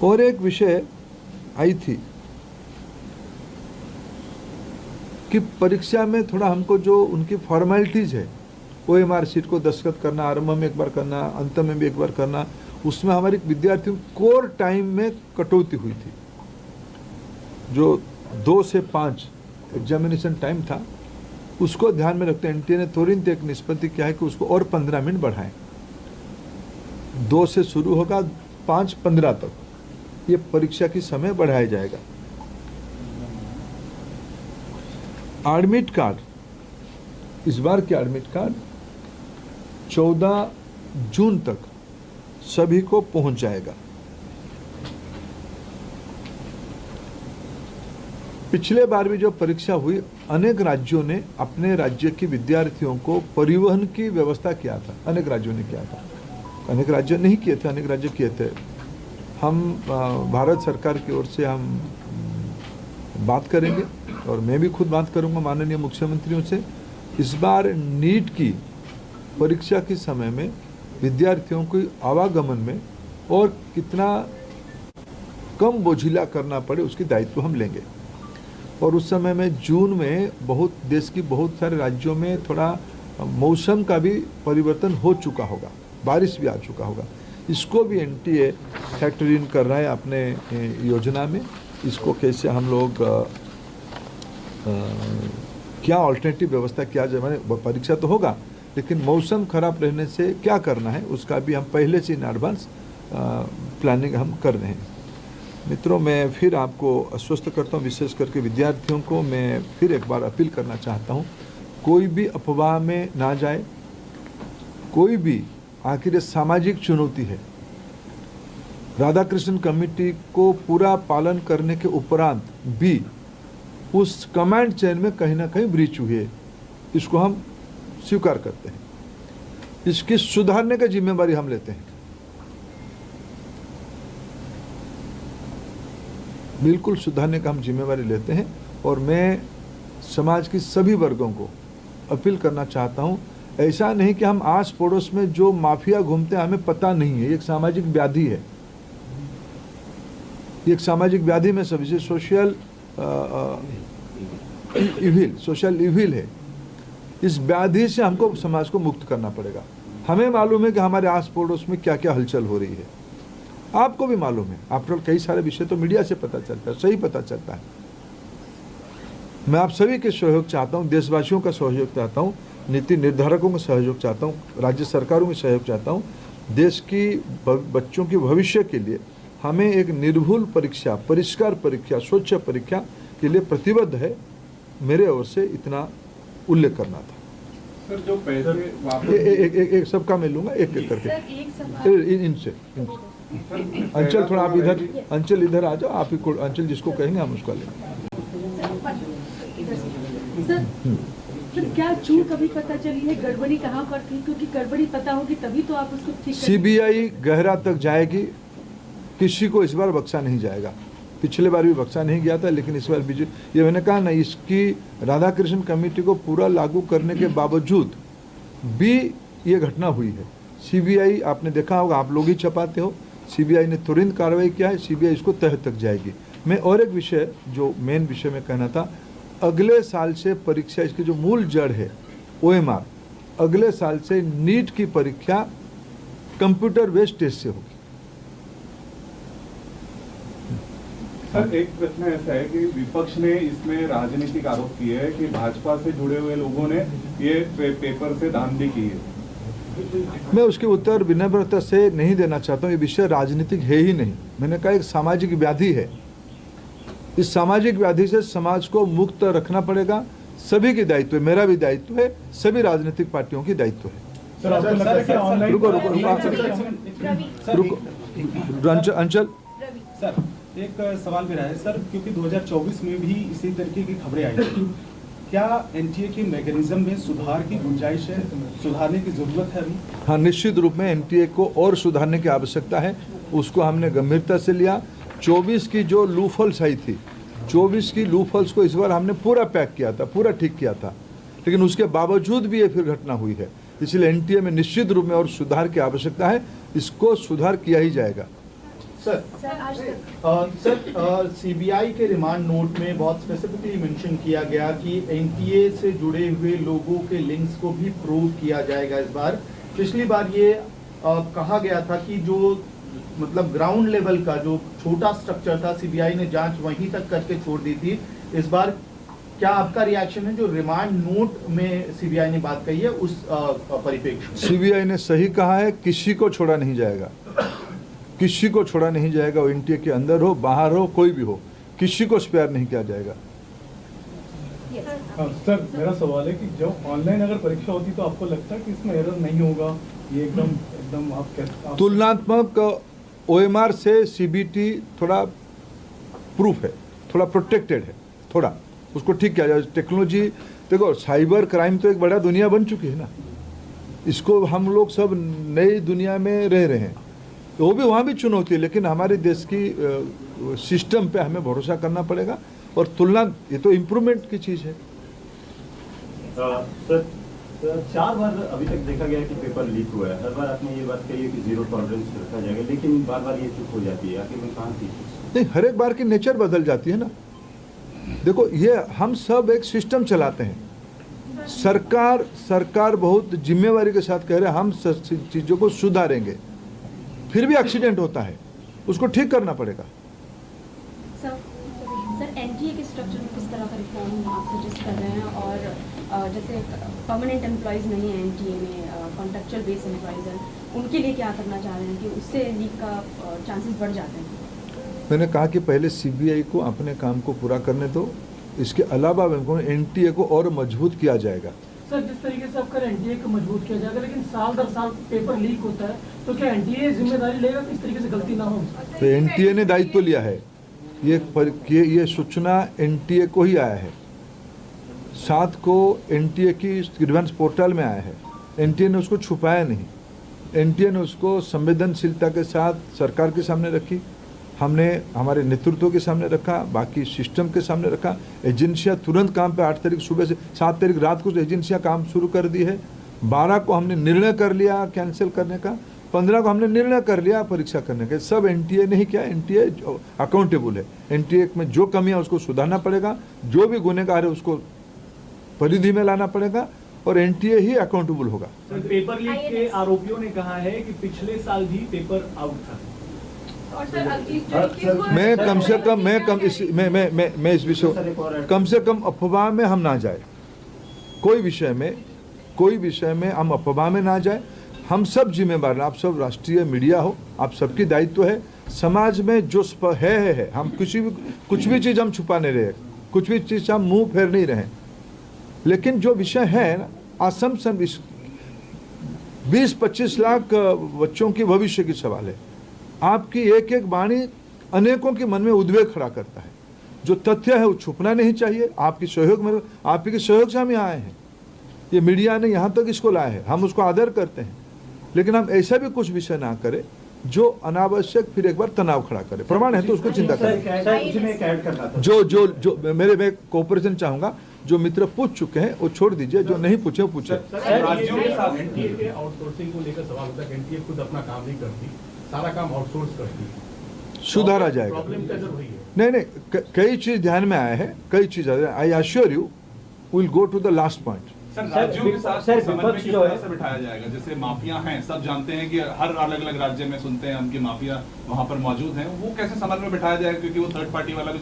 और एक विषय आई थी कि परीक्षा में थोड़ा हमको जो उनकी फॉर्मेलिटीज है, OMR शीट को दस्तखत करना, आरंभ में एक बार करना, अंत में भी एक बार करना, उसमें हमारे विद्यार्थियों कोर टाइम में कटौती हुई थी। जो 2 से 5 एग्जामिनेशन टाइम था, उसको ध्यान में रखते NTA ने तुरंत एक निष्पत्ति किया है कि उसको और 15 मिनट बढ़ाएं। 2 से शुरू होगा, 5:15 तक ये परीक्षा की समय बढ़ाया जाएगा। एडमिट कार्ड, इस बार के एडमिट कार्ड 14 जून तक सभी को पहुंच जाएगा। पिछले बार भी जो परीक्षा हुई, अनेक राज्यों ने अपने राज्य के विद्यार्थियों को परिवहन की व्यवस्था किया था। अनेक राज्यों ने किया था, अनेक राज्य नहीं किए थे, अनेक राज्य किए थे। हम भारत सरकार की ओर से हम बात करेंगे और मैं भी खुद बात करूंगा माननीय मुख्यमंत्रियों से। इस बार नीट की परीक्षा के समय में विद्यार्थियों को आवागमन में और कितना कम बोझिला करना पड़े, उसकी दायित्व हम लेंगे। और उस समय में जून में देश की बहुत सारे राज्यों में थोड़ा मौसम का भी परिवर्तन हो चुका होगा, बारिश भी आ चुका होगा। इसको भी NTA फैक्टर इन कर रहा है अपने योजना में। इसको कैसे हम लोग क्या ऑल्टरनेटिव व्यवस्था किया जाए, मैंने परीक्षा तो होगा लेकिन मौसम खराब रहने से क्या करना है उसका भी हम पहले से इन एडवांस प्लानिंग हम कर रहे हैं। मित्रों, मैं फिर आपको आश्वस्त करता हूँ, विशेष करके विद्यार्थियों को मैं फिर एक बार अपील करना चाहता हूँ, कोई भी अफवाह में ना जाए, कोई भी, आखिर ये सामाजिक चुनौती है। राधाकृष्ण कमेटी को पूरा पालन करने के उपरांत भी उस कमांड चेन में कहीं ना कहीं ब्रीच हुई है, इसको हम स्वीकार करते हैं। इसकी सुधारने की जिम्मेदारी हम लेते हैं, बिल्कुल सुधारने का हम जिम्मेदारी लेते हैं। और मैं समाज की सभी वर्गों को अपील करना चाहता हूं, ऐसा नहीं कि हम आस पड़ोस में जो माफिया घूमते हैं हमें पता नहीं है। ये एक सामाजिक व्याधि है, ये एक सामाजिक व्याधि में सभी सोशल इविल है। इस व्याधि से हमको समाज को मुक्त करना पड़ेगा। हमें मालूम है कि हमारे आस पड़ोस में क्या क्या हलचल हो रही है, आपको भी मालूम है। आफ्टर कई सारे विषय तो मीडिया से पता चलता है, सही पता चलता है। मैं आप सभी के सहयोग चाहता हूं, देशवासियों का सहयोग चाहता हूं, नीति निर्धारकों का सहयोग चाहता हूं, राज्य सरकारों का सहयोग चाहता हूं। देश की बच्चों के भविष्य के लिए हमें एक निर्भुल परीक्षा, परिष्कार परीक्षा, स्वच्छ परीक्षा के लिए प्रतिबद्ध है। मेरे ओर से इतना उल्लेख करना था। सर, जो पैसे एक सबका मैं लूंगा एक एक करके इनसे। अंचल थोड़ा आप इधर, अंचल इधर आ जाओ, आप ही को अंचल जिसको कहेंगे हम उसका लेंगे। सर, क्या चूक अभी पता चली है, गड़बड़ी कहाँ पर थी? क्योंकि गड़बड़ी पता होगी तभी तो आप उसको ठीक करेंगे। CBI गहरा तक जाएगी, किसी को इस बार बख्शा नहीं जाएगा। पिछले बार भी बख्शा नहीं गया था, लेकिन इस बार भी ये मैंने कहा ना, इसकी राधाकृष्ण कमेटी को पूरा लागू करने के बावजूद भी ये घटना हुई है। CBI, आपने देखा होगा, आप लोग ही छपाते हो, CBI ने तुरंत कार्रवाई किया है, CBI इसको तह तक जाएगी। मैं और एक विषय, जो मेन विषय में कहना था, अगले साल से परीक्षा, इसकी जो मूल जड़ है OMR, अगले साल से नीट की परीक्षा कंप्यूटर बेस्ड टेस्ट से होगी। सर, एक प्रश्न ऐसा है कि विपक्ष ने इसमें राजनीतिक आरोप किए हैं कि भाजपा से जुड़े हुए लोगों ने ये पेपर से धांधली की है। मैं उसके उत्तर विनम्रता से नहीं देना चाहता हूँ। ये विषय राजनीतिक है ही नहीं। मैंने कहा एक सामाजिक व्याधि है। इस सामाजिक व्याधि से समाज को मुक्त रखना पड़ेगा। सभी की दायित्व है, मेरा भी दायित्व है, सभी राजनीतिक पार्टियों की दायित्व है। रुको अंचल सर, एक सवाल मेरा है सर, क्योंकि 2024 में भी इसी तरीके की खबरें आई थी, क्या NTA के मैकेनिज्म में सुधार की गुंजाइश है, सुधारने की जरूरत है अभी? हाँ, निश्चित रूप में NTA को और सुधारने की आवश्यकता है। उसको हमने गंभीरता से लिया। 24 की जो लूफल्स आई थी, 24 की लूफल्स को इस बार हमने पूरा पैक किया था, पूरा ठीक किया था, लेकिन उसके बावजूद भी ये फिर घटना हुई है। इसलिए NTA में निश्चित रूप में और सुधार की आवश्यकता है। इसको सुधार किया ही जाएगा। सर सर आज तक सर सीबीआई के रिमांड नोट में बहुत स्पेसिफिकली मेंशन किया गया कि एनटीए से जुड़े हुए लोगों के लिंक्स को भी प्रूव किया जाएगा इस बार। पिछली बार ये कहा गया था कि जो मतलब ग्राउंड लेवल का जो छोटा स्ट्रक्चर था सीबीआई ने जांच वहीं तक करके छोड़ दी थी। इस बार क्या आपका रिएक्शन है जो रिमांड नोट में सीबीआई ने बात कही है उस परिप्रेक्ष्य में? सीबीआई ने सही कहा है, किसी को छोड़ा नहीं जाएगा, किसी को छोड़ा नहीं जाएगा। वो एनटीए के अंदर हो बाहर हो कोई भी हो, किसी को स्पेयर नहीं किया जाएगा। सर मेरा सवाल है कि जब ऑनलाइन अगर परीक्षा होती तो आपको लगता है कि इसमें एरर नहीं होगा? ये एकदम आप कैसे तुलनात्मक ओएमआर से सीबीटी थोड़ा प्रूफ है, थोड़ा प्रोटेक्टेड है, थोड़ा उसको ठीक किया जाए। टेक्नोलॉजी देखो, साइबर क्राइम तो एक बड़ा दुनिया बन चुकी है ना, इसको हम लोग सब नई दुनिया में रह रहे हैं, तो वो भी वहाँ भी चुनौती है। लेकिन हमारे देश की सिस्टम पे हमें भरोसा करना पड़ेगा और तुलना, ये तो इम्प्रूवमेंट की चीज़ है। सर 4 बार अभी तक देखा गया कि पेपर लीक हुआ है। हर बार आपने ये बात कही है कि जीरो टॉलरेंस रखा जाएगा, लेकिन बार बार ये चुप हो जाती है। आखिर में कहाँ थी? नहीं, हर एक बार की नेचर बदल जाती है ना। देखो, ये हम सब एक सिस्टम चलाते हैं। सरकार बहुत जिम्मेवारी के साथ कह रहे हैं हम चीज़ों को सुधारेंगे, फिर भी एक्सीडेंट होता है, उसको ठीक करना पड़ेगा। सर एनटीए के स्ट्रक्चर में किस तरह का रिफॉर्म आप सजेस्ट कर रहे हैं? और जैसे परमानेंट एम्प्लॉयज़ नहीं है एनटीए में, कॉन्ट्रेक्चुअल बेस एम्प्लॉयज़ हैं, उनके लिए क्या करना चाह रहे हैं कि उससे लीक का चांसेस बढ़ जाते हैं? मैंने कहा कि पहले सीबीआई को अपने काम को पूरा करने दो, इसके अलावा एनटीए को और मजबूत किया जाएगा। सर जिस तरीके से आपका एनटीए को मजबूत किया जाएगा, लेकिन साल दर साल पेपर लीक होता है, तो क्या एनटीए जिम्मेदारी लेगा कि इस तरीके से गलती ना हो? तो एनटीए ने दायित्व लिया है, ये सूचना एनटीए को ही आया है, 7 को एनटीए की ग्रीवेंस पोर्टल में आया है। एनटीए ने उसको छुपाया नहीं, एनटीए ने उसको संवेदनशीलता के साथ सरकार के सामने रखी, हमने हमारे नेतृत्व के सामने रखा, बाकी सिस्टम के सामने रखा। एजेंसियां तुरंत काम पे 8 तारीख सुबह से 7 तारीख रात को एजेंसियां काम शुरू कर दी है। 12 को हमने निर्णय कर लिया कैंसिल करने का, 15 को हमने निर्णय कर लिया परीक्षा करने का। सब एनटीए ने ही किया, एनटीए अकाउंटेबल है। एनटीए में जो कमियां उसको सुधारना पड़ेगा, जो भी गुनहगार है उसको परिधि में लाना पड़ेगा और एनटीए ही अकाउंटेबल होगा। पेपर लीक के आरोपियों ने कहा है कि पिछले साल भी पेपर आउट था। और सर अब इस तरीके को मैं कम से कम मैं इस विषय कम से कम अफवाह में हम ना जाए, कोई विषय में हम अफवाह में ना जाए। हम सब जिम्मेदार, आप सब राष्ट्रीय मीडिया हो, आप सबकी दायित्व है। समाज में जो है हम कुछ भी चीज़ हम छुपा नहीं रहे, कुछ भी चीज़ हम मुंह फेर नहीं रहे। लेकिन जो विषय है असम्पशन, 20-25 लाख बच्चों की भविष्य की सवाल है। आपकी एक एक वाणी अनेकों के मन में उद्वेग खड़ा करता है। जो तथ्य है वो छुपना नहीं चाहिए। आपके सहयोग से हम यहाँ आए हैं, ये मीडिया ने यहाँ तक इसको लाया है, हम उसको आदर करते हैं। लेकिन हम ऐसा भी कुछ विषय ना करें जो अनावश्यक फिर एक बार तनाव खड़ा करे। प्रमाण है तो उसको चिंता करें। जो मैं कोऑपरेशन चाहूंगा, जो मित्र पूछ चुके हैं वो छोड़ दीजिए, जो नहीं पूछे वो पूछे। राज्यों के साथ एनटीए के आउटसोर्सिंग को लेकर सवाल होता है कि एनटीए खुद अपना काम नहीं करती, सारा काम आउटसोर्स करती। सुधारा जाएगा। प्रॉब्लम कैसे हुई है? नहीं, कई चीज ध्यान में आए हैं, कई चीज। I assure you will go to the last point. Sir राज्यों के साथ समन्वय किस तरह से बिठाया जाएगा? जैसे माफिया हैं, सब जानते हैं कि हर अलग अलग राज्य में सुनते हैं हम कि माफिया वहां पर मौजूद हैं, वो कैसे समन्वय बिठाया जाएगा? क्योंकि वो थर्ड पार्टी वाला भी